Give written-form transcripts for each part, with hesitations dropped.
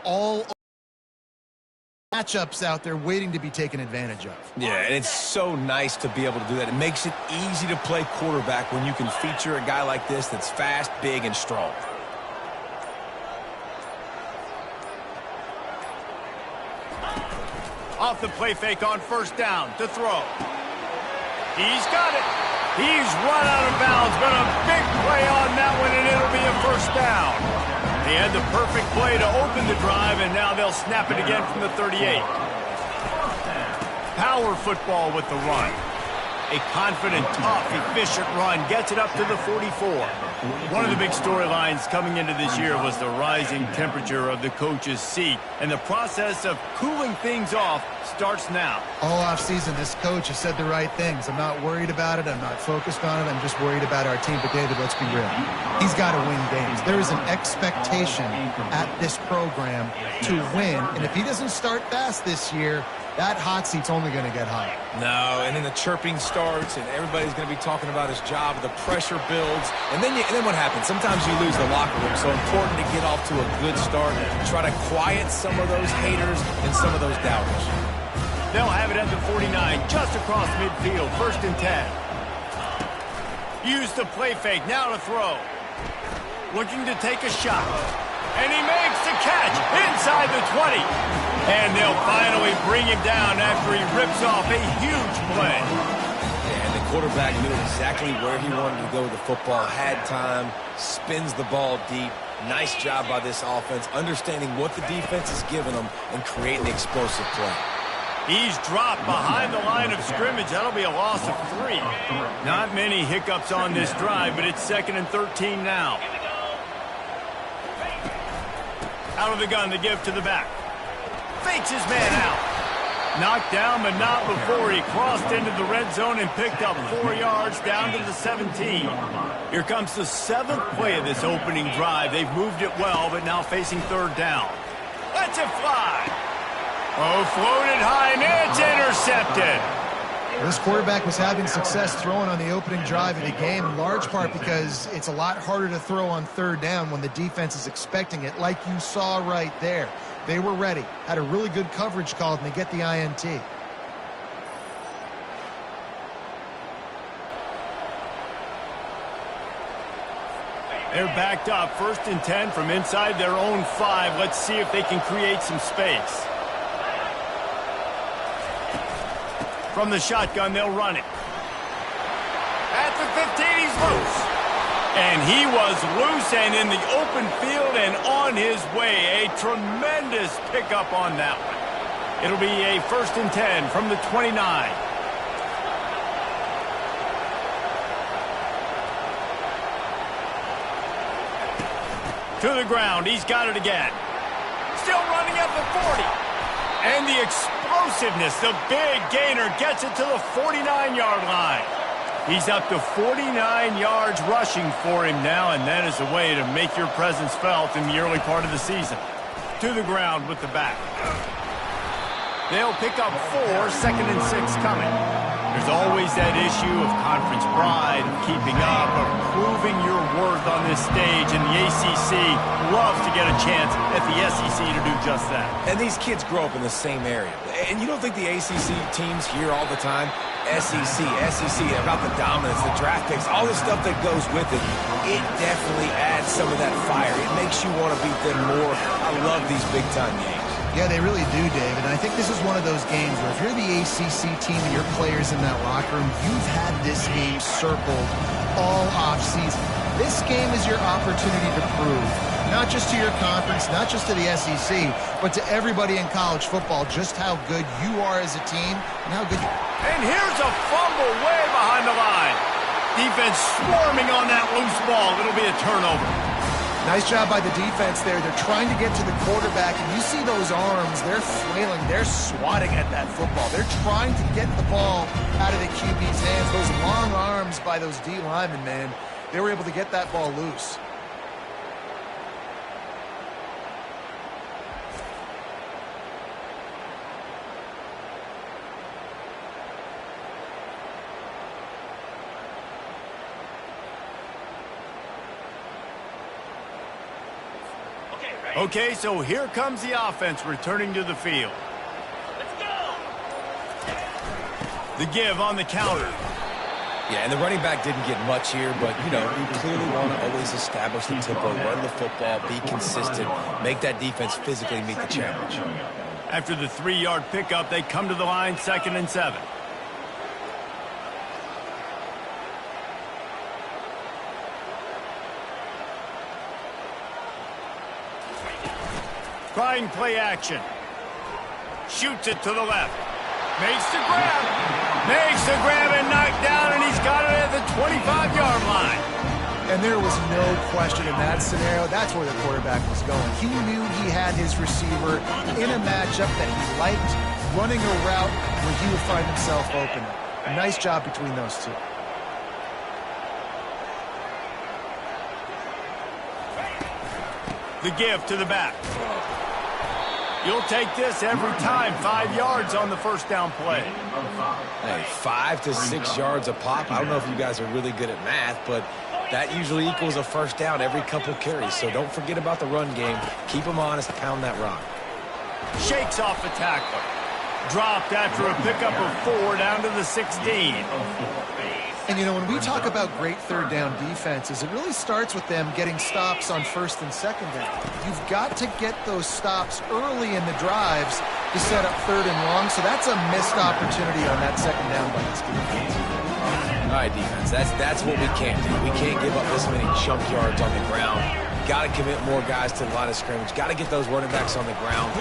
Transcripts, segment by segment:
all matchups out there waiting to be taken advantage of. Yeah, and it's so nice to be able to do that. It makes it easy to play quarterback when you can feature a guy like this that's fast, big, and strong. Off the play fake on first down to throw. He's got it. He's run out of bounds, but a big play on that one, and it'll be a first down. He had the perfect play to open the drive, and now they'll snap it again from the 38. Power football with the run. A confident, tough, efficient run gets it up to the 44. One of the big storylines coming into this year was the rising temperature of the coach's seat, and the process of cooling things off starts now. All offseason, this coach has said the right things. I'm not worried about it. I'm not focused on it. I'm just worried about our team. But, David, let's be real. He's got to win games. There is an expectation at this program to win, and if he doesn't start fast this year, that hot seat's only going to get higher. No, and then the chirping starts, and everybody's going to be talking about his job. The pressure builds, and then what happens? Sometimes you lose the locker room. So important to get off to a good start. Try to quiet some of those haters and some of those doubters. They'll have it at the 49, just across midfield, 1st and 10. Use the play fake, now to throw. Looking to take a shot. And he makes the catch inside the 20. And they'll finally bring him down after he rips off a huge play. And the quarterback knew exactly where he wanted to go with the football, had time, spins the ball deep. Nice job by this offense, understanding what the defense is giving them and creating the explosive play. He's dropped behind the line of scrimmage. That'll be a loss of 3. Not many hiccups on this drive, but it's 2nd and 13 now. Out of the gun, the give to the back. Fakes his man out. Knocked down, but not before he crossed into the red zone and picked up 4 yards down to the 17. Here comes the 7th play of this opening drive. They've moved it well, but now facing 3rd down. Lets it fly. Oh, floated high, and it's intercepted. This quarterback was having success throwing on the opening drive of the game, in large part because it's a lot harder to throw on 3rd down when the defense is expecting it, like you saw right there. They were ready, had a really good coverage call, and they get the INT. They're backed up, 1st and 10 from inside their own 5. Let's see if they can create some space. From the shotgun, they'll run it. At the 15, he's loose. And he was loose and in the open field and on his way. A tremendous pickup on that one. It'll be a 1st and 10 from the 29. To the ground. He's got it again. Still running at the 40. And the explosiveness, the big gainer, gets it to the 49-yard line. He's up to 49 yards rushing for him now, and that is a way to make your presence felt in the early part of the season. To the ground with the back. They'll pick up 4, 2nd and 6 coming. There's always that issue of conference pride, of keeping up, of proving your worth on this stage, and the ACC loves to get a chance at the SEC to do just that. And these kids grow up in the same area. And you don't think the ACC teams hear all the time, SEC, about the dominance, the draft picks, all the stuff that goes with it. It definitely adds some of that fire. It makes you want to beat them more. I love these big-time games. Yeah, they really do, David. And I think this is one of those games where if you're the ACC team and your players in that locker room, you've had this game circled all offseason. This game is your opportunity to prove, not just to your conference, not just to the SEC, but to everybody in college football, just how good you are as a team and how good you are. And here's a fumble way behind the line. Defense swarming on that loose ball. It'll be a turnover. Nice job by the defense there. They're trying to get to the quarterback, and you see those arms. They're flailing. They're swatting at that football. They're trying to get the ball out of the QB's hands. Those long arms by those D linemen, man, they were able to get that ball loose. Okay, so here comes the offense returning to the field. The give on the counter. Yeah, and the running back didn't get much here, but, you know, you clearly want to always establish the tempo, run the football, be consistent, make that defense physically meet the challenge. After the 3-yard pickup, they come to the line, 2nd and 7. Trying play action. Shoots it to the left. Makes the grab. Makes the grab and knocked down, and he's got it at the 25-yard line. And there was no question in that scenario. That's where the quarterback was going. He knew he had his receiver in a matchup that he liked, running a route where he would find himself open. A nice job between those two. The give to the back. You'll take this every time. 5 yards on the first down play. Hey, 5 to 6 yards a pop. I don't know if you guys are really good at math, but that usually equals a first down every couple carries. So don't forget about the run game. Keep them honest. Pound that rock. Shakes off the tackler. Dropped after a pickup of 4 down to the 16. And, you know, when we talk about great third down defenses, it really starts with them getting stops on 1st and 2nd down. You've got to get those stops early in the drives to set up 3rd and long, so that's a missed opportunity on that 2nd down by this defense. All right, defense, that's what we can't do. We can't give up this many chunk yards on the ground. Got to commit more guys to the line of scrimmage. Got to get those running backs on the ground.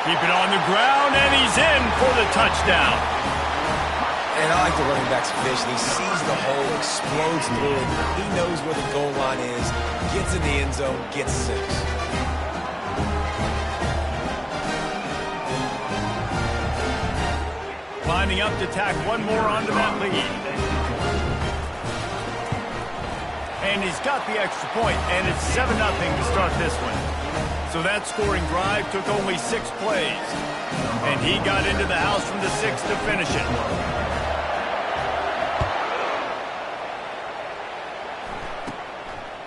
Keep it on the ground, and he's in for the touchdown. And I like the running back's vision. He sees the hole, explodes through it. He knows where the goal line is, gets in the end zone, gets 6. Lining up to tack one more onto that lead. And he's got the extra point, and it's 7-0 to start this one. So that scoring drive took only 6 plays. And he got into the house from the 6 to finish it.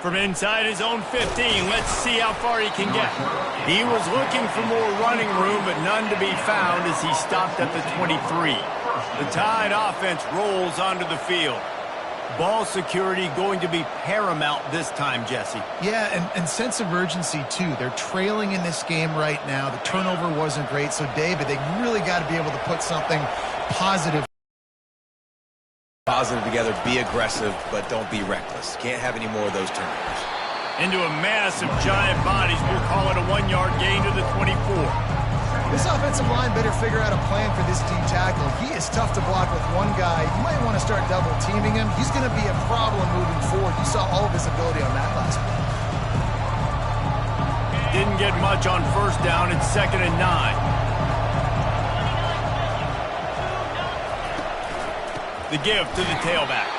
From inside his own 15, let's see how far he can get. He was looking for more running room, but none to be found as he stopped at the 23. The Tide offense rolls onto the field. Ball security going to be paramount this time, Jesse. Yeah, and sense of urgency, too. They're trailing in this game right now. The turnover wasn't great, so, David, they really got to be able to put something positive together, be aggressive, but don't be reckless. Can't have any more of those turnovers. Into a mass of giant bodies. We'll call it a 1-yard gain to the 24. This offensive line better figure out a plan for this D tackle. He is tough to block with one guy. You might want to start double teaming him. He's going to be a problem moving forward. You saw all of his ability on that last play. Didn't get much on 1st down. It's 2nd and 9. The give to the tailback.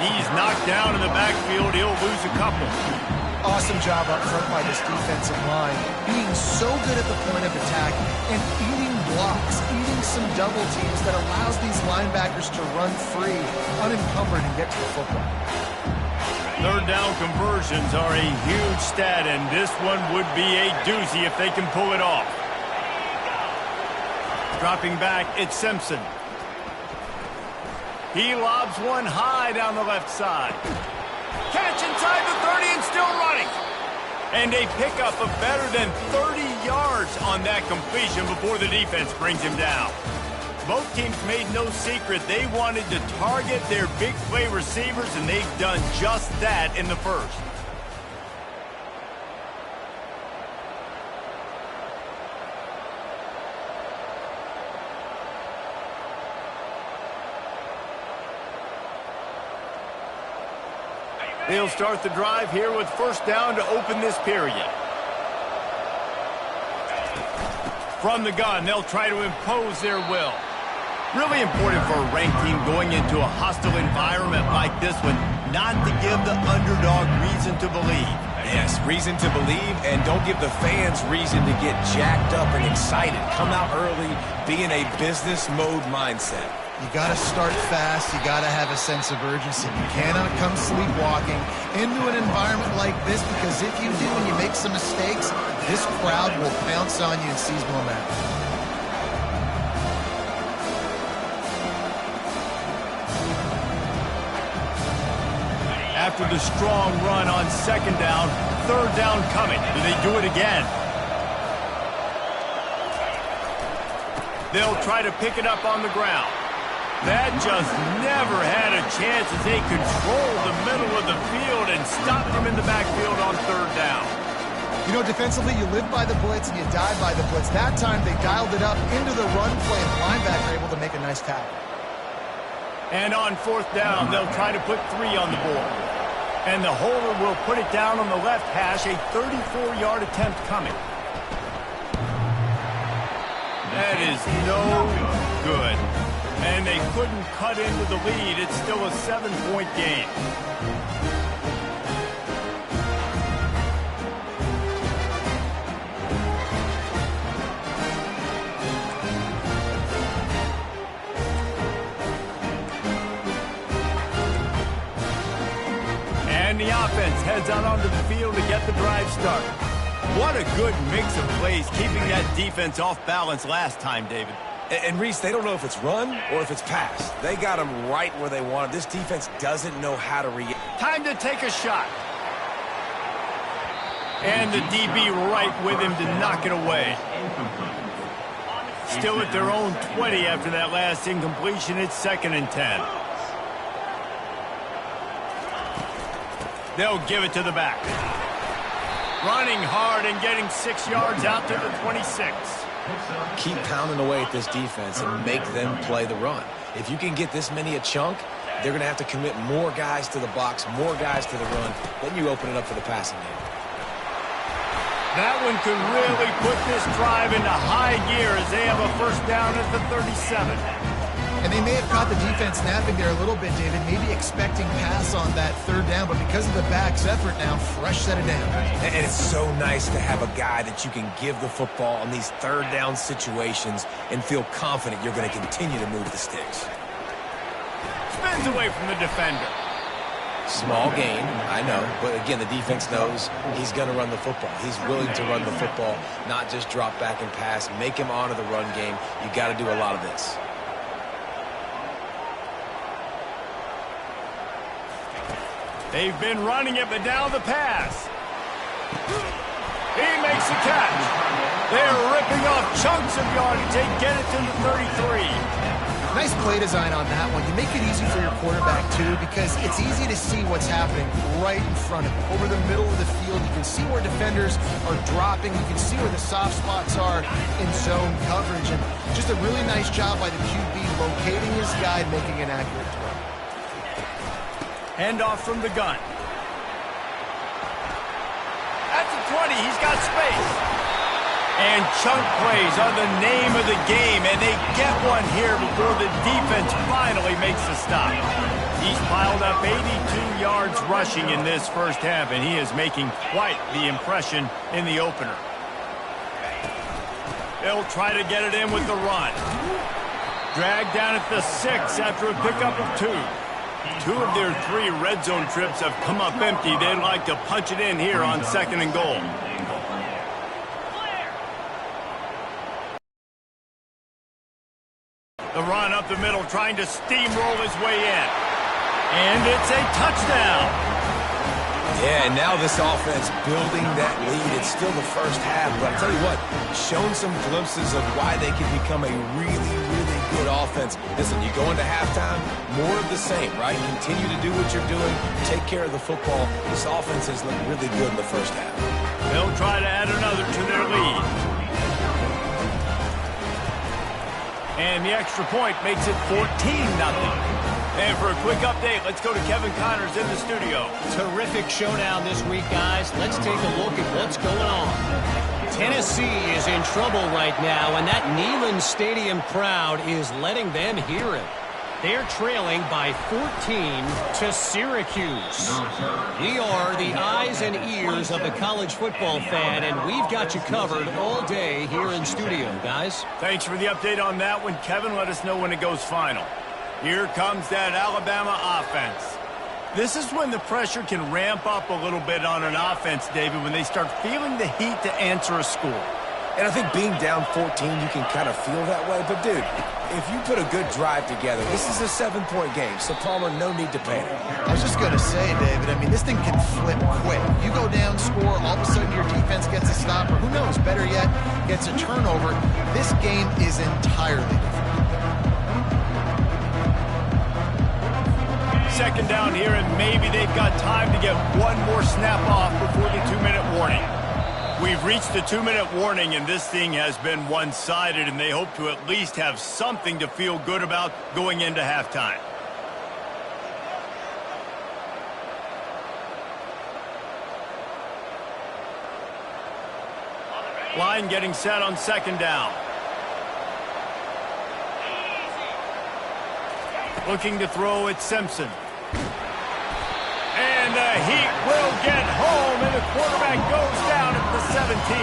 He's knocked down in the backfield. He'll lose a couple. Awesome job up front by this defensive line. Being so good at the point of attack and eating blocks, eating some double teams that allows these linebackers to run free, unencumbered, and get to the football. 3rd down conversions are a huge stat, and this one would be a doozy if they can pull it off. Dropping back, it's Simpson. He lobs one high down the left side. Catch inside the 30 and still running. And a pickup of better than 30 yards on that completion before the defense brings him down. Both teams made no secret they wanted to target their big play receivers, and they've done just that in the first. They'll start the drive here with 1st down to open this period. From the gun, they'll try to impose their will. Really important for a ranked team going into a hostile environment like this one, not to give the underdog reason to believe. Yes, reason to believe, and don't give the fans reason to get jacked up and excited. Come out early, be in a business mode mindset. You got to start fast. You got to have a sense of urgency. You cannot come sleepwalking into an environment like this, because if you do and you make some mistakes, this crowd will pounce on you and seize momentum. After the strong run on second down, third down coming. Do they do it again? They'll try to pick it up on the ground. That just never had a chance as they controlled the middle of the field and stopped him in the backfield on third down. You know, defensively, you live by the blitz and you die by the blitz. That time, they dialed it up into the run play, and the linebacker able to make a nice tackle. And on fourth down, they'll try to put 3 on the board. And the holder will put it down on the left hash, a 34-yard attempt coming. That is no good. And they couldn't cut into the lead. It's still a 7-point game. And the offense heads out onto the field to get the drive started. What a good mix of plays, keeping that defense off balance last time, David. And Reese, they don't know if it's run or if it's pass. They got them right where they want it. This defense doesn't know how to react. Time to take a shot. And the DB right with him to knock it away. Still at their own 20 after that last incompletion. It's 2nd and 10. They'll give it to the back. Running hard and getting 6 yards out to the 26. Keep pounding away at this defense and make them play the run. If you can get this many a chunk, they're going to have to commit more guys to the box, more guys to the run. Then you open it up for the passing game. That one could really put this drive into high gear as they have a first down at the 37. And they may have caught the defense napping there a little bit, David, maybe expecting pass on that third down, but because of the back's effort now, fresh set it down. And it's so nice to have a guy that you can give the football on these third down situations and feel confident you're going to continue to move the sticks. Spins away from the defender. Small gain, I know, but again, the defense knows he's going to run the football. He's willing to run the football, not just drop back and pass, make him honor the run game. You got to do a lot of this. They've been running it, but now the pass. He makes the catch. They're ripping off chunks of yardage. They get it to the 33. Nice play design on that one. You make it easy for your quarterback, too, because it's easy to see what's happening right in front of you. Over the middle of the field, you can see where defenders are dropping. You can see where the soft spots are in zone coverage. And just a really nice job by the QB locating his guy and making an accurate throw. Handoff from the gun. At the 20, he's got space. And chunk plays are the name of the game, and they get one here before the defense finally makes the stop. He's piled up 82 yards rushing in this first half, and he is making quite the impression in the opener. They'll try to get it in with the run. Dragged down at the 6 after a pickup of 2. 2 of their 3 red zone trips have come up empty. They'd like to punch it in here on 2nd and goal. The run up the middle, trying to steamroll his way in. And it's a touchdown. Yeah, and now this offense building that lead. It's still the first half, but I'll tell you what, shown some glimpses of why they can become a really, really good offense. Listen, you go into halftime, more of the same, right? Continue to do what you're doing, take care of the football. This offense has looked really good in the first half. They'll try to add another to their lead. And the extra point makes it 14-0. And for a quick update, let's go to Kevin Connors in the studio. Terrific showdown this week, guys. Let's take a look at what's going on. Tennessee is in trouble right now, and that Neyland Stadium crowd is letting them hear it. They're trailing by 14 to Syracuse. We are the eyes and ears of the college football fan, and we've got you covered all day here in studio, guys. Thanks for the update on that one, Kevin. Let us know when it goes final. Here comes that Alabama offense. This is when the pressure can ramp up a little bit on an offense, David, when they start feeling the heat to answer a score. And I think being down 14, you can kind of feel that way. But, dude, if you put a good drive together, this is a 7-point game, so Palmer, no need to panic. I was just going to say, David, I mean, this thing can flip quick. You go down, score, all of a sudden your defense gets a stop, or who knows, better yet, gets a turnover. This game is entirely different. Second down here, and maybe they've got time to get one more snap off before the 2-minute warning. We've reached the 2-minute warning, and this thing has been one-sided, and they hope to at least have something to feel good about going into halftime. Line getting set on second down. Looking to throw it, Simpson. And the Heat will get home, and the quarterback goes down at the 17.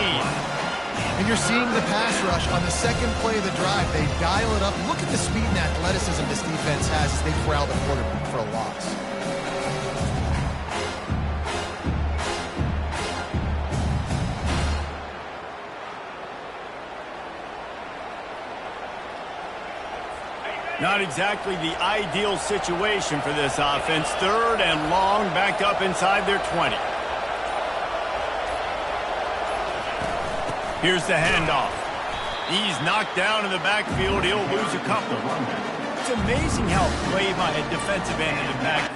And you're seeing the pass rush on the second play of the drive. They dial it up. Look at the speed and athleticism this defense has as they corral the quarterback for a loss. Not exactly the ideal situation for this offense. Third and long, backed up inside their 20. Here's the handoff. He's knocked down in the backfield. He'll lose a couple. It's amazing how a play by a defensive end in the back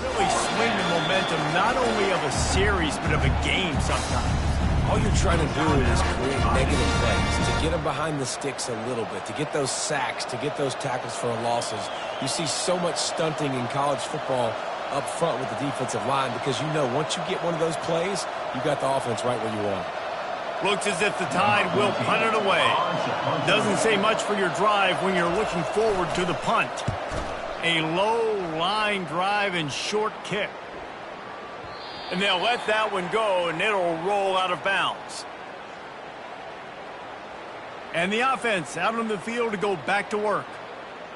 really swing the momentum not only of a series but of a game sometimes. All you're trying to do is create negative plays, to get them behind the sticks a little bit, to get those sacks, to get those tackles for losses. You see so much stunting in college football up front with the defensive line because you know once you get one of those plays, you got the offense right where you want it. Looks as if the Tide will punt it away. Doesn't say much for your drive when you're looking forward to the punt. A low line drive and short kick. And they'll let that one go, and it'll roll out of bounds. And the offense out on the field to go back to work.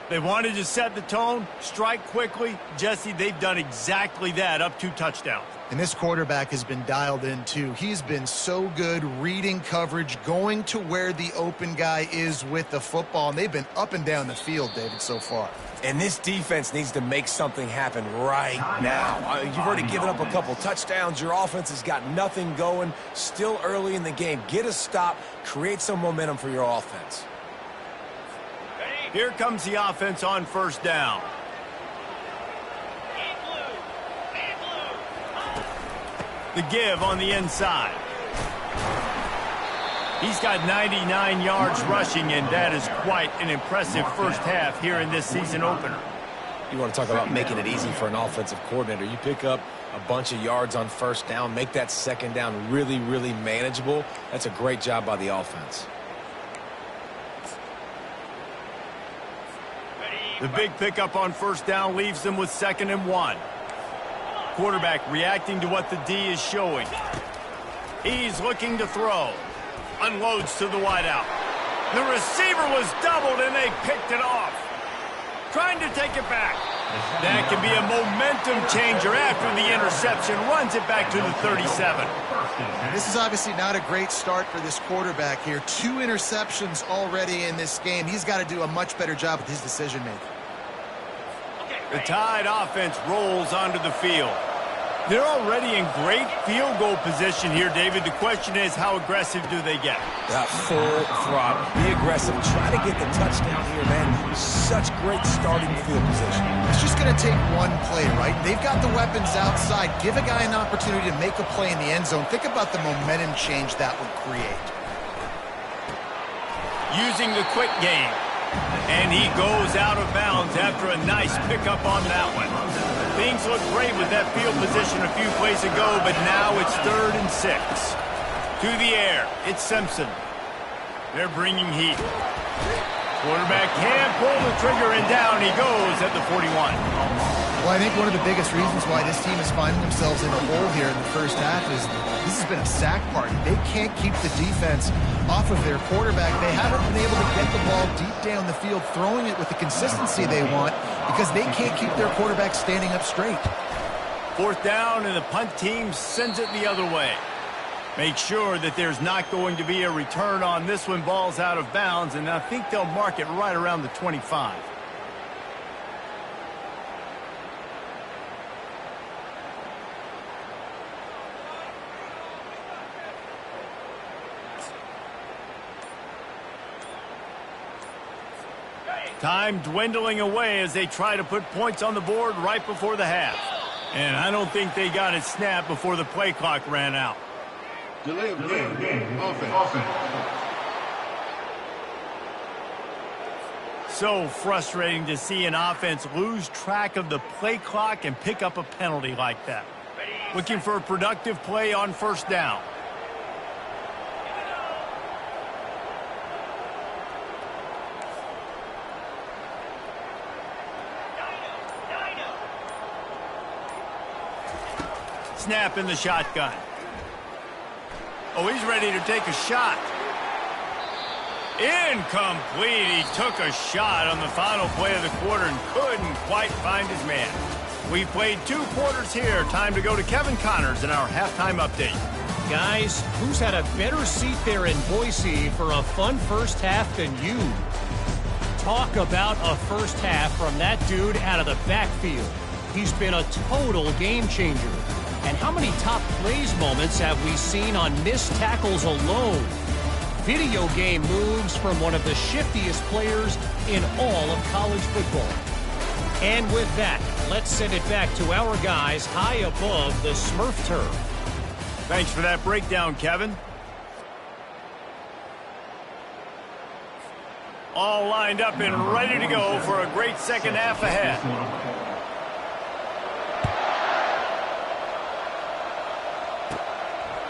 They wanted to set the tone, strike quickly. Jesse, they've done exactly that, up 2 touchdowns. And this quarterback has been dialed in, too. He's been so good reading coverage, going to where the open guy is with the football. And they've been up and down the field, David, so far. And this defense needs to make something happen right now. You've already given up a couple touchdowns. Your offense has got nothing going. Still early in the game. Get a stop. Create some momentum for your offense. Here comes the offense on first down. The give on the inside. He's got 99 yards rushing, and that is quite an impressive first half here in this season opener. You want to talk about making it easy for an offensive coordinator. You pick up a bunch of yards on first down, make that second down really, really manageable. That's a great job by the offense. The big pickup on first down leaves them with 2nd and 1. Quarterback reacting to what the D is showing. He's looking to throw. Unloads to the wideout. The receiver was doubled, and they picked it off. Trying to take it back. That can be a momentum changer after the interception. Runs it back to the 37. This is obviously not a great start for this quarterback here. 2 interceptions already in this game. He's got to do a much better job with his decision-making. The Tide offense rolls onto the field. They're already in great field goal position here, David. The question is, how aggressive do they get? Full throttle. Be aggressive. Try to get the touchdown here, man. Such great starting field position. It's just going to take one play, right? They've got the weapons outside. Give a guy an opportunity to make a play in the end zone. Think about the momentum change that would create. Using the quick game. And he goes out of bounds after a nice pickup on that one. Things look great with that field position a few plays ago, but now it's 3rd and 6. To the air, it's Simpson. They're bringing heat. Quarterback can't pull the trigger, and down he goes at the 41. Well, I think one of the biggest reasons why this team is finding themselves in a hole here in the first half is this has been a sack party. They can't keep the defense off of their quarterback. They haven't been able to get the ball deep down the field, throwing it with the consistency they want because they can't keep their quarterback standing up straight. Fourth down, and the punt team sends it the other way. Make sure that there's not going to be a return on this one. Ball's out of bounds, and I think they'll mark it right around the 25. Time dwindling away as they try to put points on the board right before the half. And I don't think they got it snapped before the play clock ran out. Delay of game. Offense. So frustrating to see an offense lose track of the play clock and pick up a penalty like that. Looking for a productive play on first down. Snap in the shotgun. Oh, he's ready to take a shot. Incomplete. He took a shot on the final play of the quarter and couldn't quite find his man. We played 2 quarters here. Time to go to Kevin Connors in our halftime update. Guys, who's had a better seat there in Boise for a fun first half than you? Talk about a first half from that dude out of the backfield. He's been a total game changer. And how many top plays moments have we seen on missed tackles alone? Video game moves from one of the shiftiest players in all of college football. And with that, let's send it back to our guys high above the Smurf turf. Thanks for that breakdown, Kevin. All lined up and ready to go for a great second half ahead.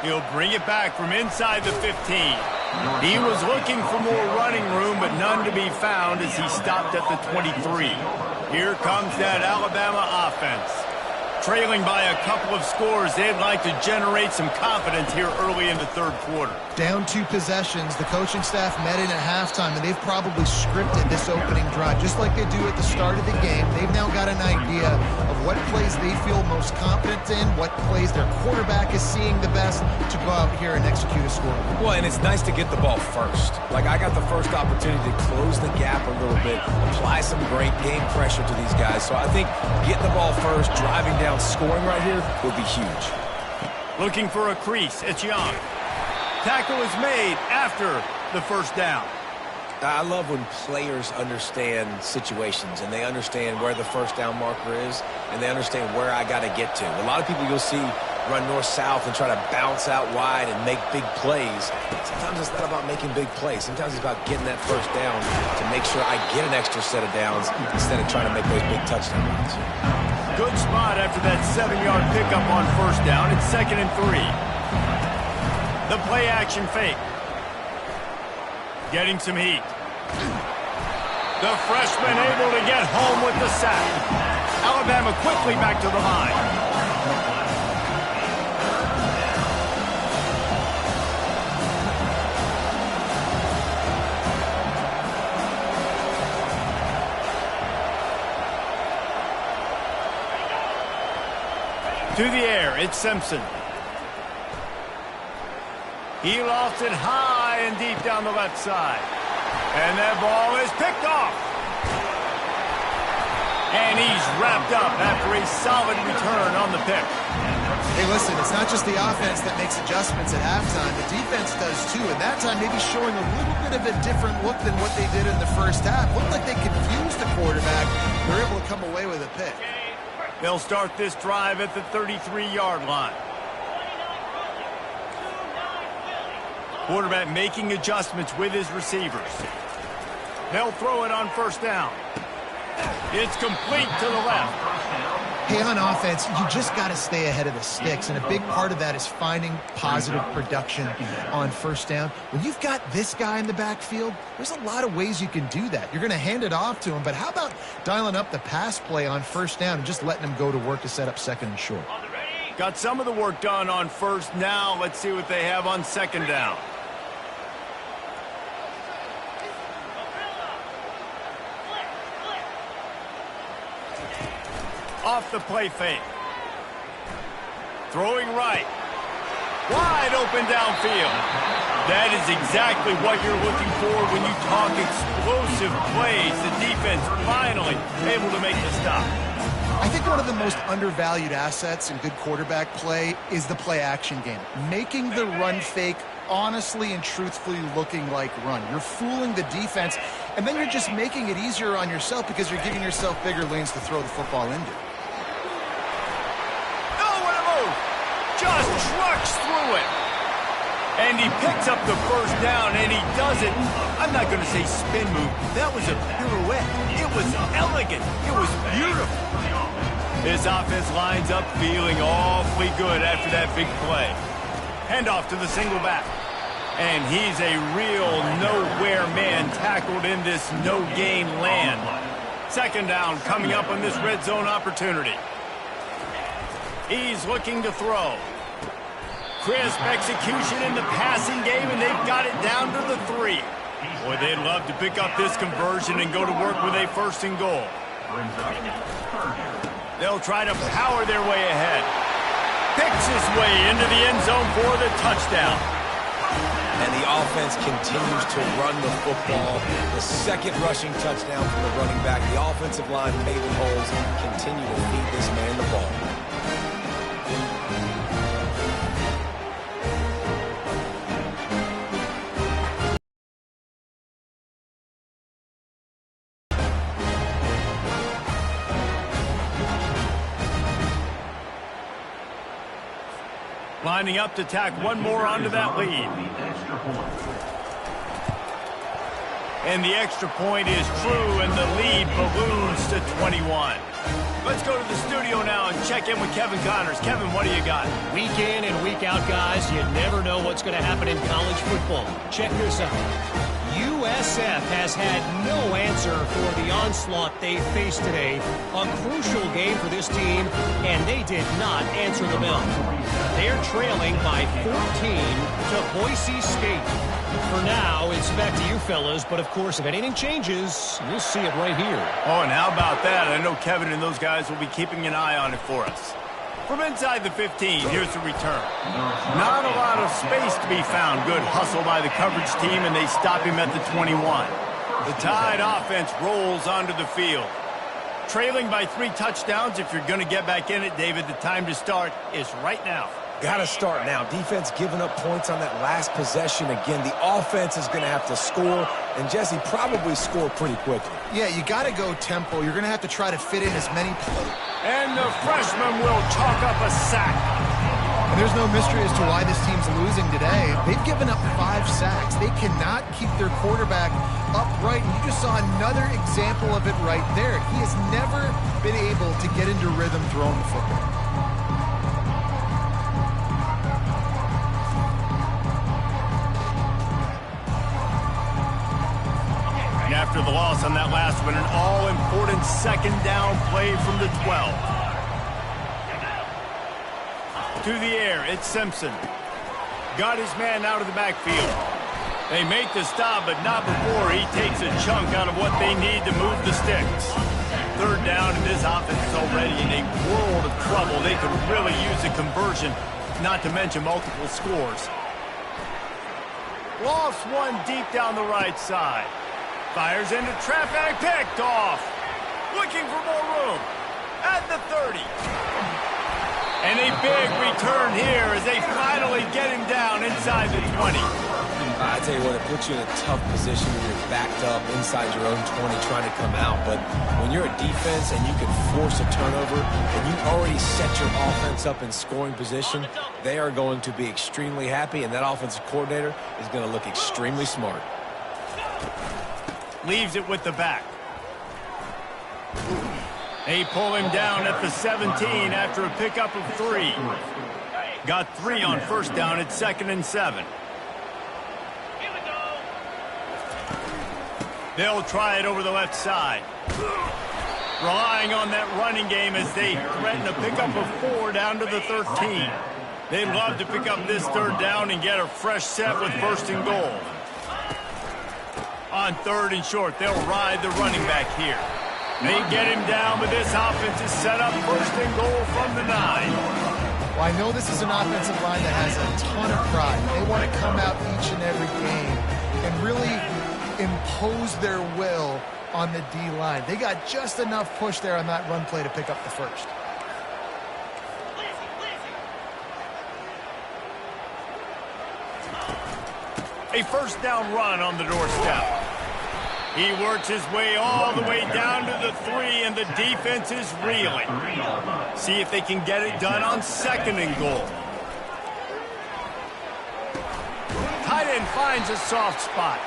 He'll bring it back from inside the 15. He was looking for more running room, but none to be found as he stopped at the 23. Here comes that Alabama offense. Trailing by a couple of scores, they'd like to generate some confidence here early in the third quarter. Down 2 possessions, the coaching staff met in at halftime, and they've probably scripted this opening drive, just like they do at the start of the game. They've now got an idea of what plays they feel most confident in, what plays their quarterback is seeing the best to go out here and execute a score. Well, and it's nice to get the ball first. Like, I got the first opportunity to close the gap a little bit, apply some great game pressure to these guys. So I think getting the ball first, driving down, scoring right here will be huge. Looking for a crease. It's Young. Tackle is made after the first down. I love when players understand situations and they understand where the first down marker is and they understand where I got to get to. A lot of people you'll see run north-south and try to bounce out wide and make big plays. Sometimes it's not about making big plays. Sometimes it's about getting that first down to make sure I get an extra set of downs instead of trying to make those big touchdown runs. Good spot after that 7-yard pickup on first down. It's 2nd and 3. The play action fake. Getting some heat. The freshman able to get home with the sack. Alabama quickly back to the line. To the air, it's Simpson. He lofts it high and deep down the left side. And that ball is picked off. And he's wrapped up after a solid return on the pick. Hey, listen, it's not just the offense that makes adjustments at halftime. The defense does too, and that time maybe showing a little bit of a different look than what they did in the first half. Looked like they confused the quarterback. They're able to come away with a pick. They'll start this drive at the 33-yard line. Quarterback making adjustments with his receivers. They'll throw it on first down. It's complete to the left. Hey, on offense, you just got to stay ahead of the sticks, and a big part of that is finding positive production on first down. When you've got this guy in the backfield, there's a lot of ways you can do that. You're going to hand it off to him, but how about dialing up the pass play on first down and just letting him go to work to set up second and short? Got some of the work done on first. Now let's see what they have on second down. Off the play fake. Throwing right. Wide open downfield. That is exactly what you're looking for when you talk explosive plays. The defense finally able to make the stop. I think one of the most undervalued assets in good quarterback play is the play-action game. Making the run fake honestly and truthfully looking like run. You're fooling the defense, and then you're just making it easier on yourself because you're giving yourself bigger lanes to throw the football into. Just trucks through it. And he picks up the first down, and he does it. I'm not going to say spin move. That was a pirouette. It was elegant. It was beautiful. His offense lines up feeling awfully good after that big play. Handoff to the single back. And he's a real nowhere man tackled in this no-gain land. Second down coming up on this red zone opportunity. He's looking to throw. Crisp execution in the passing game, and they've got it down to the 3. Boy, they'd love to pick up this conversion and go to work with a first and goal. They'll try to power their way ahead. Picks his way into the end zone for the touchdown. And the offense continues to run the football. The second rushing touchdown from the running back. The offensive line paving holes continue to feed this man the ball. Lining up to tack one more onto that lead. And the extra point is true, and the lead balloons to 21. Let's go to the studio now and check in with Kevin Connors. Kevin, what do you got? Week in and week out, guys, you never know what's going to happen in college football. Check this out. USF has had no answer for the onslaught they faced today. A crucial game for this team, and they did not answer the bell. They're trailing by 14 to Boise State. For now, it's back to you fellas, but of course, if anything changes, you'll see it right here. Oh, and how about that? I know Kevin and those guys will be keeping an eye on it for us. From inside the 15, here's the return. Not a lot of space to be found. Good hustle by the coverage team, and they stop him at the 21. The Tide offense rolls onto the field. Trailing by 3 touchdowns. If you're going to get back in it, David, the time to start is right now. Got to start now. Defense giving up points on that last possession. Again, the offense is going to have to score, and Jesse probably score pretty quickly. Yeah, you got to go tempo. You're going to have to try to fit in as many plays. And the freshman will chalk up a sack. And there's no mystery as to why this team's losing today. They've given up 5 sacks. They cannot keep their quarterback upright. And you just saw another example of it right there. He has never been able to get into rhythm throwing the football. And after the loss on that last one, an all-important second down play from the 12. To the air, it's Simpson. Got his man out of the backfield. They make the stop, but not before he takes a chunk out of what they need to move the sticks. Third down, and this offense is already in a world of trouble. They could really use a conversion, not to mention multiple scores. Lost one deep down the right side. Fires into traffic, picked off. Looking for more room. At the 30. And a big return here as they finally get him down inside the 20. I tell you what, it puts you in a tough position when you're backed up inside your own 20 trying to come out. But when you're a defense and you can force a turnover and you already set your offense up in scoring position, they are going to be extremely happy, and that offensive coordinator is going to look extremely smart. Leaves it with the back. They pull him down at the 17 after a pickup of 3. Got 3 on first down at 2nd and 7. They'll try it over the left side. Relying on that running game as they threaten a pickup of 4 down to the 13. They'd love to pick up this 3rd down and get a fresh set with 1st and goal. On 3rd and short, they'll ride the running back here. They get him down, but this offense is set up 1st and goal from the 9. Well, I know this is an offensive line that has a ton of pride. They want to come out each and every game and really impose their will on the D-line. They got just enough push there on that run play to pick up the 1st. A 1st down run on the doorstep. He works his way all the way down to the 3, and the defense is reeling. See if they can get it done on 2nd and goal. Tight end finds a soft spot.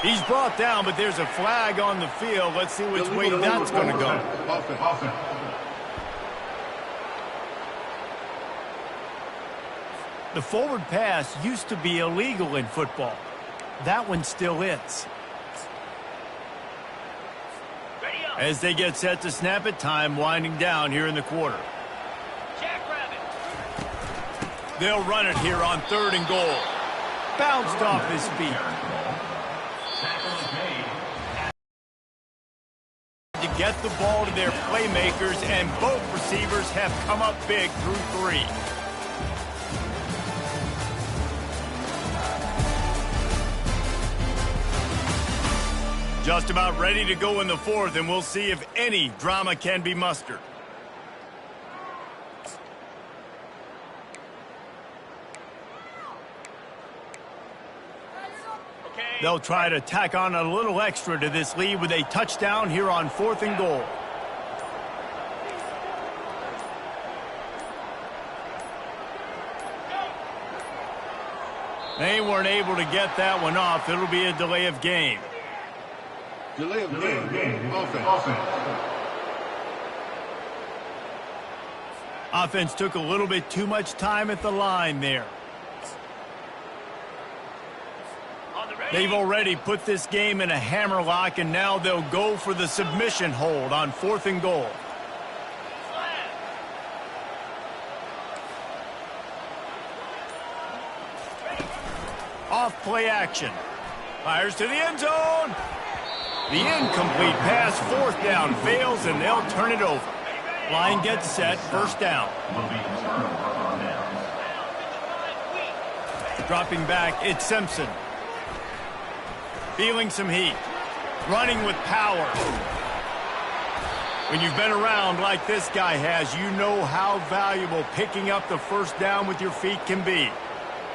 He's brought down, but there's a flag on the field. Let's see which way that's going to go. The forward pass used to be illegal in football. That one still is. As they get set to snap it, time winding down here in the quarter. They'll run it here on 3rd and goal. Bounced off his feet. To get the ball to their playmakers, and both receivers have come up big through 3. Just about ready to go in the 4th, and we'll see if any drama can be mustered. They'll try to tack on a little extra to this lead with a touchdown here on 4th and goal. They weren't able to get that one off. It'll be a delay of game. Delay of game. Offense. Offense took a little bit too much time at the line there. They've already put this game in a hammerlock, and now they'll go for the submission hold on 4th and goal. Off play action. Fires to the end zone. The incomplete pass, 4th down, fails, and they'll turn it over. Line gets set, 1st down. Dropping back, it's Simpson. Feeling some heat. Running with power. When you've been around like this guy has, you know how valuable picking up the 1st down with your feet can be.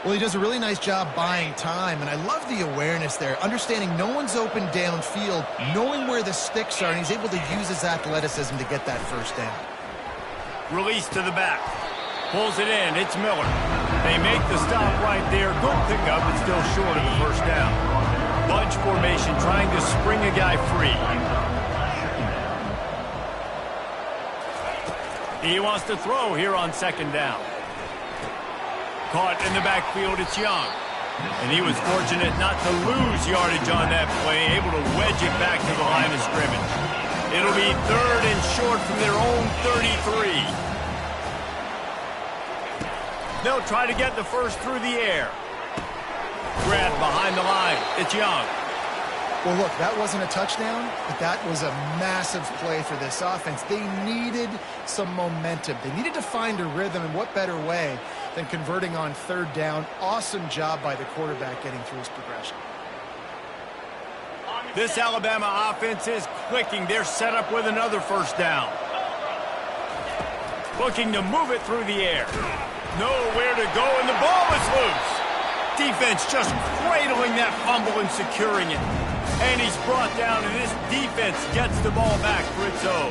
Well, he does a really nice job buying time, and I love the awareness there, understanding no one's open downfield, knowing where the sticks are, and he's able to use his athleticism to get that 1st down. Release to the back. Pulls it in. It's Miller. They make the stop right there. Good pickup, but still short of the 1st down. Bunch formation, trying to spring a guy free. He wants to throw here on 2nd down. Caught in the backfield, it's Young. And he was fortunate not to lose yardage on that play, able to wedge it back to the line of scrimmage. It'll be 3rd and short from their own 33. They'll try to get the 1st through the air. Grab behind the line, it's Young. Well, look, that wasn't a touchdown, but that was a massive play for this offense. They needed some momentum. They needed to find a rhythm, and what better way than converting on 3rd down. Awesome job by the quarterback getting through his progression. This Alabama offense is clicking. They're set up with another 1st down. Looking to move it through the air. Nowhere to go, and the ball is loose. Defense just cradling that fumble and securing it. And he's brought down, and this defense gets the ball back for its own.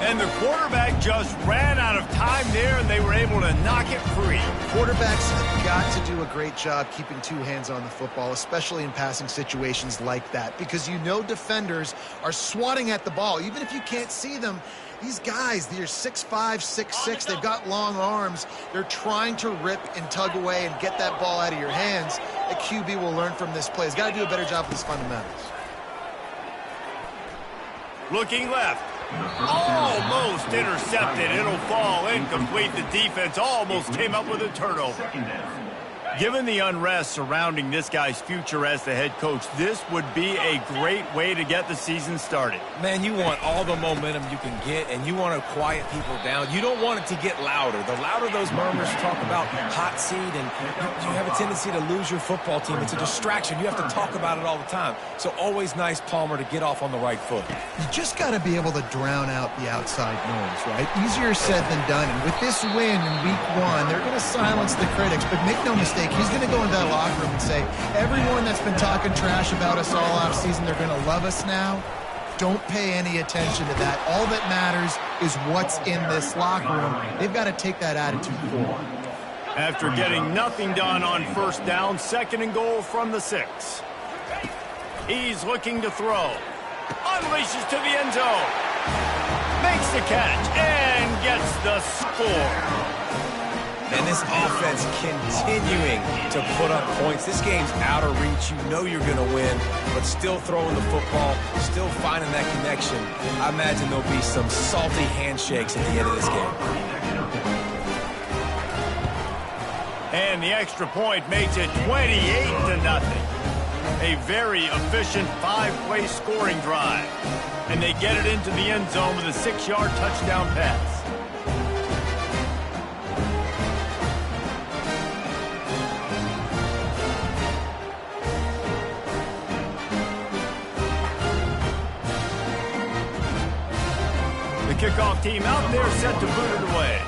And the quarterback just ran out of time there, and they were able to knock it free. Quarterbacks have got to do a great job keeping two hands on the football, especially in passing situations like that, because you know defenders are swatting at the ball. Even if you can't see them, these guys, they're 6'5", 6'6", they've got long arms. They're trying to rip and tug away and get that ball out of your hands. The QB will learn from this play. He's got to do a better job with his fundamentals. Looking left. Almost intercepted. It'll fall incomplete. The defense almost came up with a turnover. Given the unrest surrounding this guy's future as the head coach, this would be a great way to get the season started. Man, you want all the momentum you can get, and you want to quiet people down. You don't want it to get louder. The louder those murmurs talk about hot seat, and you have a tendency to lose your football team. It's a distraction. You have to talk about it all the time. So always nice, Palmer, to get off on the right foot. You just got to be able to drown out the outside noise, right? Easier said than done. And with this win in week 1, they're going to silence the critics. But make no mistake, he's going to go into that locker room and say, everyone that's been talking trash about us all offseason, they're going to love us now. Don't pay any attention to that. All that matters is what's in this locker room. They've got to take that attitude forward. After getting nothing done on first down, 2nd and goal from the 6. He's looking to throw. Unleashes to the end zone. Makes the catch and gets the score. And this offense continuing to put up points. This game's out of reach. You know you're going to win, but still throwing the football, still finding that connection. I imagine there'll be some salty handshakes at the end of this game. And the extra point makes it 28-0. A very efficient 5-play scoring drive. And they get it into the end zone with a 6-yard touchdown pass. The kickoff team out there set to boot it away.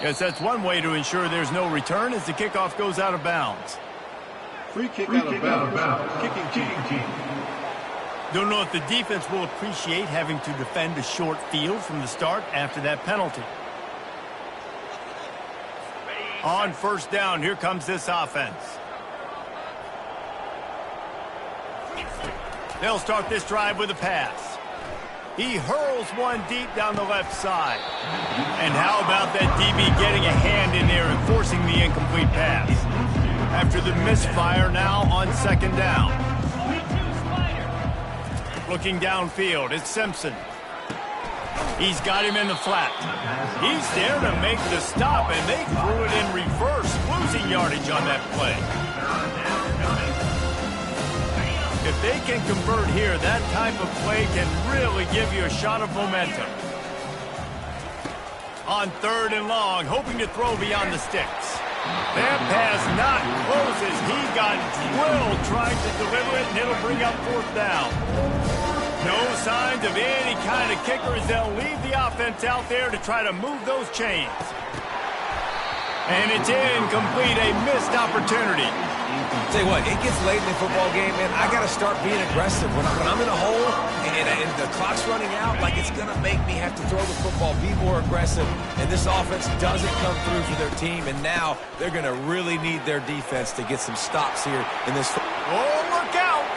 Yes, that's one way to ensure there's no return as the kickoff goes out of bounds. Free kick out of bounds. Kicking team. Don't know if the defense will appreciate having to defend a short field from the start after that penalty. On first down, here comes this offense. They'll start this drive with a pass. He hurls one deep down the left side. And how about that DB getting a hand in there and forcing the incomplete pass? After the misfire, now on 2nd down. Looking downfield, it's Simpson. He's got him in the flat. He's there to make the stop, and they threw it in reverse, losing yardage on that play. If they can convert here, that type of play can really give you a shot of momentum. On 3rd and long, hoping to throw beyond the sticks. That pass not close as he got drilled trying to deliver it, and it'll bring up 4th down. No signs of any kind of kicker as they'll leave the offense out there to try to move those chains. And it's incomplete, a missed opportunity. Tell you what, it gets late in the football game, man. I got to start being aggressive. When I'm in a hole and the clock's running out, like it's going to make me have to throw the football, be more aggressive. And this offense doesn't come through for their team, and now they're going to really need their defense to get some stops here in this. Oh, look out!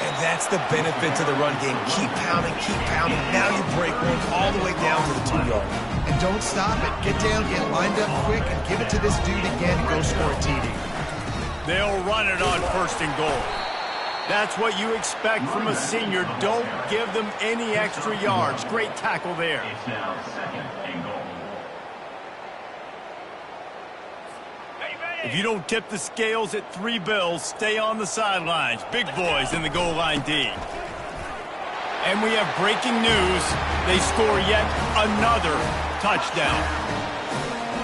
And that's the benefit to the run game. Keep pounding, keep pounding. Now you break one all the way down to the 2-yard. And don't stop it. Get down, get lined up quick, and give it to this dude again and go score a TD. They'll run it on 1st and goal. That's what you expect from a senior. Don't give them any extra yards. Great tackle there. It's now 2nd and goal. If you don't tip the scales at 3 bills, stay on the sidelines. Big boys in the goal line D. And we have breaking news. They score yet another touchdown.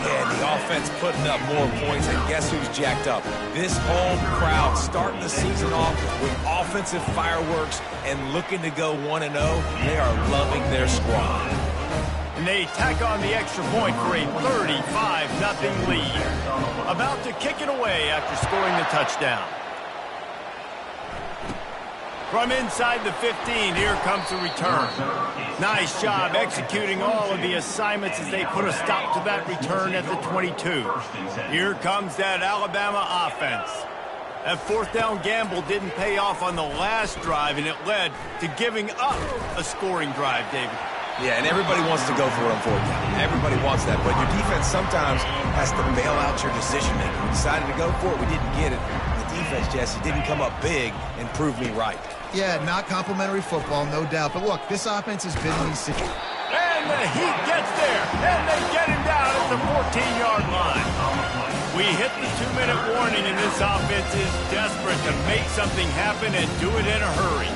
Yeah, the offense putting up more points, and guess who's jacked up? This home crowd starting the season off with offensive fireworks and looking to go 1-0. They are loving their squad. And they tack on the extra point for a 35-0 lead. About to kick it away after scoring the touchdown. From inside the 15, here comes the return. Nice job executing all of the assignments as they put a stop to that return at the 22. Here comes that Alabama offense. That fourth down gamble didn't pay off on the last drive, and it led to giving up a scoring drive, David. Yeah, and everybody wants to go for it on fourth down. Everybody wants that, but your defense sometimes has to bail out your decision-making. We decided to go for it. We didn't get it. The defense, Jesse, didn't come up big and prove me right. Yeah, not complimentary football, no doubt. But look, this offense has been in these situations. And the Heat gets there, and they get him down at the 14-yard line. We hit the 2-minute warning, and this offense is desperate to make something happen and do it in a hurry.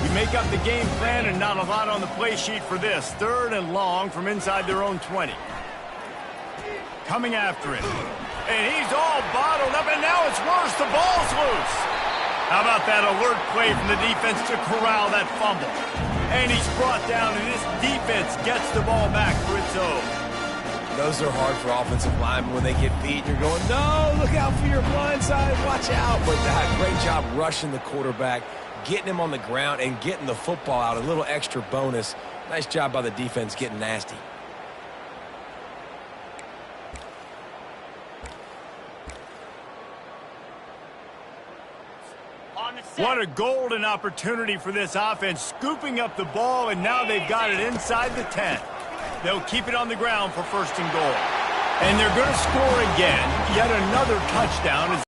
We make up the game plan and not a lot on the play sheet for this. 3rd and long from inside their own 20. Coming after it. And he's all bottled up, and now it's worse. The ball's loose. How about that alert play from the defense to corral that fumble? And he's brought down, and this defense gets the ball back for its own. Those are hard for offensive linemen when they get beat. You're going, no, look out for your blind side. Watch out. But great job rushing the quarterback, getting him on the ground, and getting the football out. A little extra bonus. Nice job by the defense getting nasty. What a golden opportunity for this offense, scooping up the ball, and now they've got it inside the 10. They'll keep it on the ground for 1st and goal. And they're going to score again. Yet another touchdown.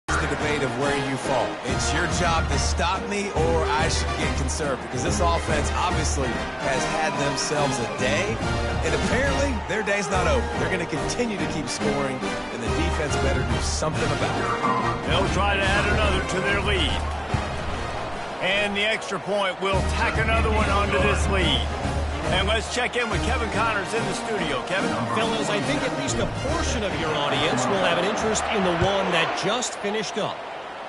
The debate of where you fall. It's your job to stop me, or I should get conservative, because this offense obviously has had themselves a day, and apparently their day's not over. They're going to continue to keep scoring, and the defense better do something about it. They'll try to add another to their lead. And the extra point will tack another one onto this lead. And let's check in with Kevin Connors in the studio. Kevin? Fellas, I think at least a portion of your audience will have an interest in the one that just finished up.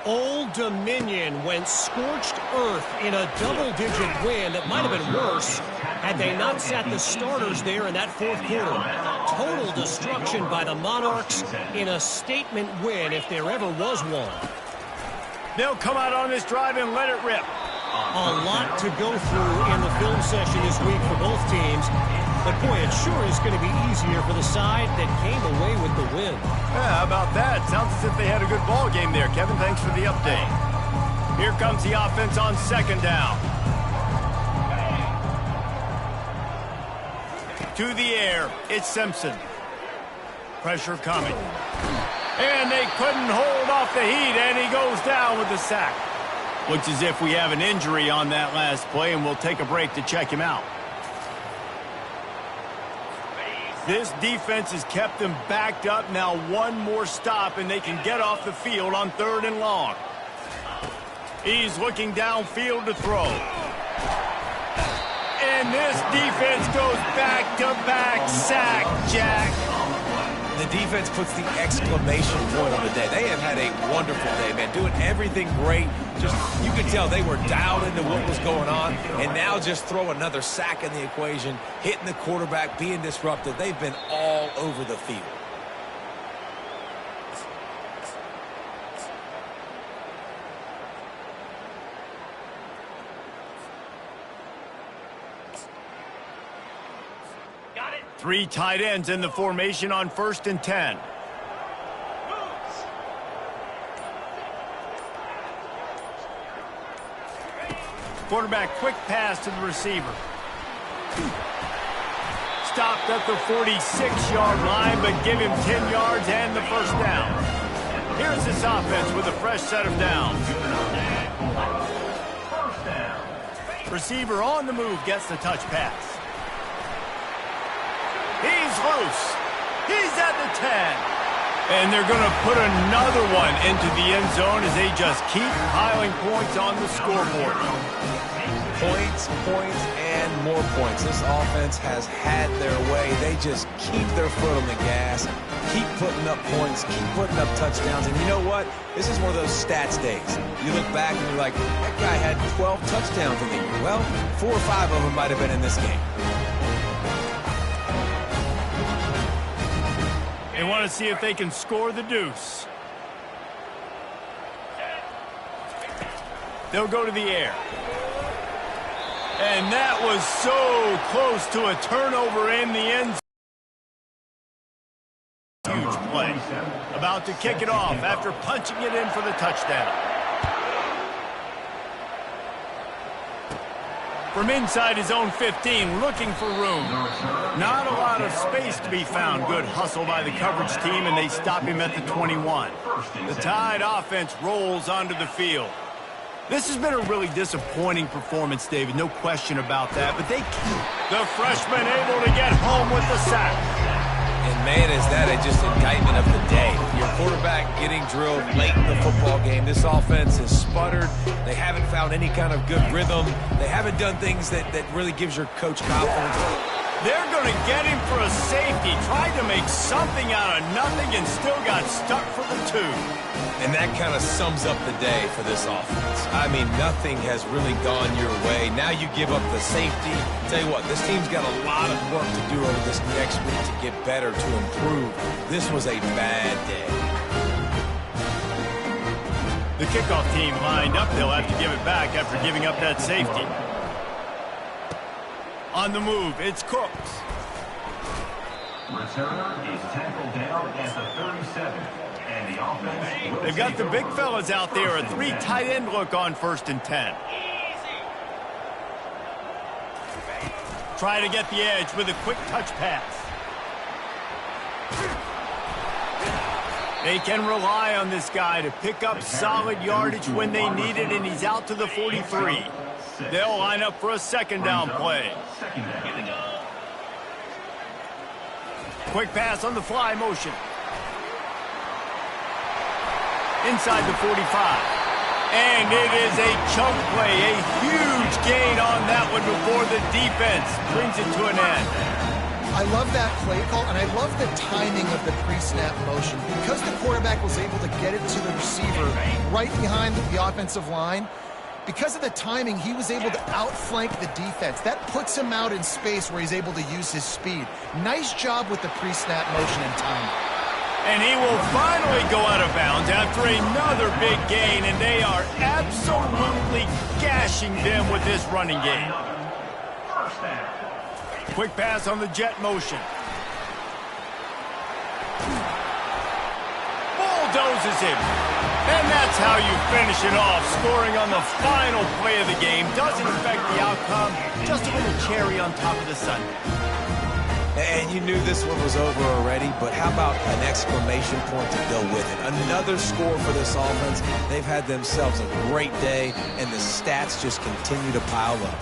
Old Dominion went scorched earth in a double-digit win that might have been worse had they not sat the starters there in that 4th quarter. Total destruction by the Monarchs in a statement win if there ever was one. They'll come out on this drive and let it rip. A lot to go through in the film session this week for both teams. But, boy, it sure is going to be easier for the side that came away with the win. Yeah, how about that? Sounds as if they had a good ball game there, Kevin. Thanks for the update. Here comes the offense on 2nd down. To the air, it's Simpson. Pressure coming. And they couldn't hold off the Heat, and he goes down with the sack. Looks as if we have an injury on that last play, and we'll take a break to check him out. This defense has kept them backed up. Now one more stop, and they can get off the field on 3rd and long. He's looking downfield to throw. And this defense goes back-to-back sack, Jack. The defense puts the exclamation point on the day. They have had a wonderful day, man, doing everything great. Just, you could tell they were dialed into what was going on, and now just throw another sack in the equation, hitting the quarterback, being disruptive. They've been all over the field. Three tight ends in the formation on 1st and 10. Quarterback quick pass to the receiver. Stopped at the 46-yard line, but give him 10 yards and the 1st down. Here's this offense with a fresh set of downs. Receiver on the move gets the touch pass. He's loose. He's at the 10. And they're going to put another one into the end zone as they just keep piling points on the scoreboard. Points, points, and more points. This offense has had their way. They just keep their foot on the gas, keep putting up points, keep putting up touchdowns. And you know what? This is one of those stats days. You look back and you're like, that guy had 12 touchdowns in the year. Well, 4 or 5 of them might have been in this game. They want to see if they can score the deuce. They'll go to the air. And that was so close to a turnover in the end zone. Huge play. About to kick it off after punching it in for the touchdown. From inside his own 15, looking for room. Not a lot of space to be found. Good hustle by the coverage team, and they stop him at the 21. The Tide offense rolls onto the field. This has been a really disappointing performance, David. No question about that. But they keep the freshman able to get home with the sack. And, man, is that just indictment of the day. Your quarterback getting drilled late in the football game. This offense has sputtered. They haven't found any kind of good rhythm. They haven't done things that really gives your coach confidence. They're going to get him for a safety. Tried to make something out of nothing and still got stuck for the 2. And that kind of sums up the day for this offense. I mean, nothing has really gone your way. Now you give up the safety. Tell you what, this team's got a lot of work to do over this next week to get better, to improve. This was a bad day. The kickoff team lined up. They'll have to give it back after giving up that safety. On the move, it's Cooks. Returner is tackled down at the 37. And the offense. They've got the big fellas out there. A 3 tight end look on 1st and 10. Try to get the edge with a quick touch pass. They can rely on this guy to pick up solid yardage when they need it, and he's out to the 43. They'll line up for a 2nd down play. Quick pass on the fly motion. Inside the 45. And it is a chunk play, a huge gain on that one before the defense brings it to an end. I love that play call, and I love the timing of the pre-snap motion. Because the quarterback was able to get it to the receiver right behind the offensive line, because of the timing, he was able to outflank the defense. That puts him out in space where he's able to use his speed. Nice job with the pre-snap motion and timing. And he will finally go out of bounds after another big gain, and they are absolutely gashing them with this running game. Quick pass on the jet motion. Bulldozes him. And that's how you finish it off, scoring on the final play of the game. Doesn't affect the outcome, just a little cherry on top of the sundae. And you knew this one was over already, but how about an exclamation point to go with it? Another score for this offense. They've had themselves a great day, and the stats just continue to pile up.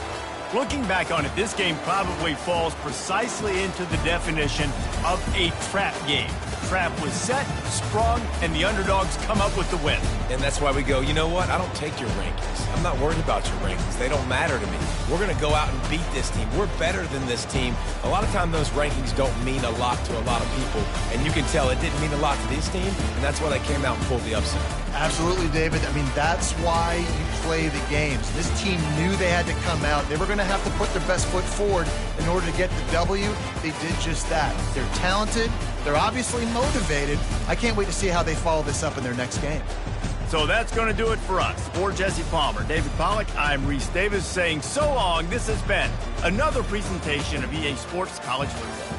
Looking back on it, this game probably falls precisely into the definition of a trap game. Trap was set, sprung, and the underdogs come up with the win. And that's why we go, you know what? I don't take your rankings. I'm not worried about your rankings. They don't matter to me. We're going to go out and beat this team. We're better than this team. A lot of times those rankings don't mean a lot to a lot of people, and you can tell it didn't mean a lot to this team, and that's why they came out and pulled the upset. Absolutely, David. I mean, that's why you play the games. This team knew they had to come out. They were going to have to put their best foot forward in order to get the W. They did just that. They're talented. They're obviously motivated. I can't wait to see how they follow this up in their next game. So that's going to do it for us. For Jesse Palmer, David Pollack, I'm Reese Davis saying so long. This has been another presentation of EA Sports College Football.